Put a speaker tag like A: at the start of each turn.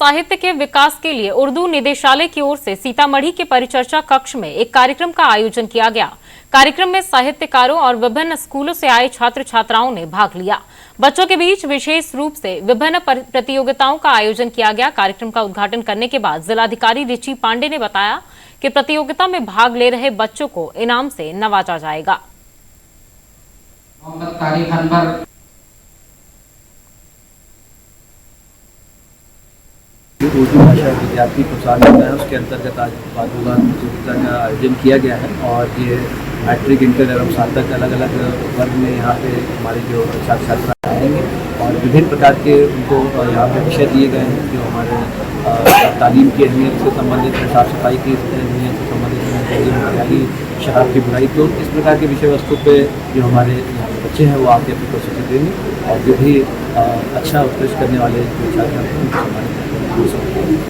A: साहित्य के विकास के लिए उर्दू निदेशालय की ओर से सीतामढ़ी के परिचर्चा कक्ष में एक कार्यक्रम का आयोजन किया गया। कार्यक्रम में साहित्यकारों और विभिन्न स्कूलों से आए छात्र छात्राओं ने भाग लिया। बच्चों के बीच विशेष रूप से विभिन्न प्रतियोगिताओं का आयोजन किया गया। कार्यक्रम का उद्घाटन करने के बाद जिलाधिकारी रिची पांडे ने बताया कि प्रतियोगिता में भाग ले रहे बच्चों को इनाम से नवाजा जाएगा।
B: उर्दू भाषा विद्यार्थी प्रोत्साहन योजना है, उसके अंतर्गत आज वाद प्रतियोगिता का आयोजन किया गया है और ये मैट्रिक, इंटर एवं स्नातक अलग अलग वर्ग में यहाँ पे हमारे जो छात्र छात्रा आएंगे और विभिन्न प्रकार के उनको यहाँ पे विषय दिए गए हैं जो हमारे तालीम की अहमियत से संबंधित है, साफ सफाई की अहमियत से संबंधित है, हरियाली, शराब की बुराई। तो इस प्रकार के विषय वस्तु पे जो हमारे बच्चे हैं वो आके अपनी प्रस्तुति देंगे और जो भी अच्छा उत्कृष्ट करने वाले जो छात्र हैं उनको सम्मानित करेंगे।